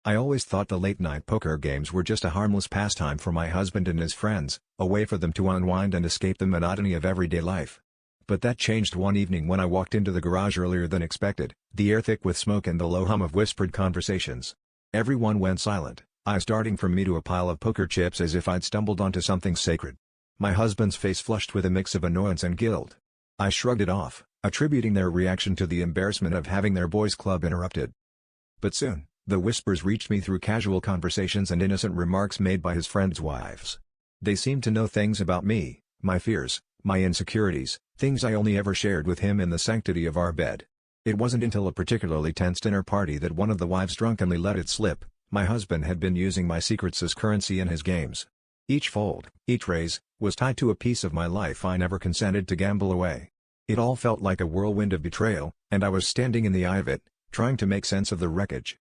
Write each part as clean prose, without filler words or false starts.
I always thought the late-night poker games were just a harmless pastime for my husband and his friends, a way for them to unwind and escape the monotony of everyday life. But that changed one evening when I walked into the garage earlier than expected, the air thick with smoke and the low hum of whispered conversations. Everyone went silent, eyes darting from me to a pile of poker chips as if I'd stumbled onto something sacred. My husband's face flushed with a mix of annoyance and guilt. I shrugged it off, attributing their reaction to the embarrassment of having their boys' club interrupted. But soon, the whispers reached me through casual conversations and innocent remarks made by his friends' wives. They seemed to know things about me, my fears, my insecurities, things I only ever shared with him in the sanctity of our bed. It wasn't until a particularly tense dinner party that one of the wives drunkenly let it slip: my husband had been using my secrets as currency in his games. Each fold, each raise, was tied to a piece of my life I never consented to gamble away. It all felt like a whirlwind of betrayal, and I was standing in the eye of it, trying to make sense of the wreckage.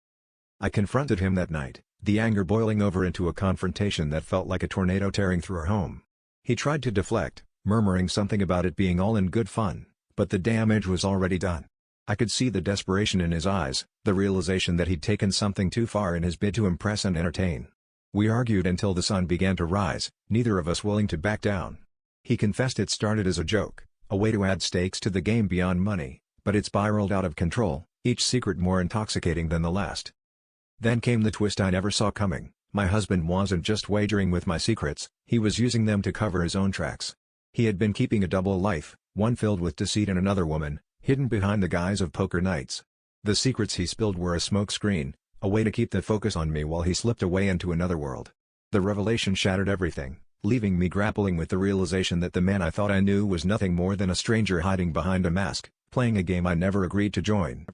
I confronted him that night, the anger boiling over into a confrontation that felt like a tornado tearing through our home. He tried to deflect, murmuring something about it being all in good fun, but the damage was already done. I could see the desperation in his eyes, the realization that he'd taken something too far in his bid to impress and entertain. We argued until the sun began to rise, neither of us willing to back down. He confessed it started as a joke, a way to add stakes to the game beyond money, but it spiraled out of control, each secret more intoxicating than the last. Then came the twist I never saw coming. My husband wasn't just wagering with my secrets, he was using them to cover his own tracks. He had been keeping a double life, one filled with deceit and another woman, hidden behind the guise of poker nights. The secrets he spilled were a smokescreen, a way to keep the focus on me while he slipped away into another world. The revelation shattered everything, leaving me grappling with the realization that the man I thought I knew was nothing more than a stranger hiding behind a mask, playing a game I never agreed to join.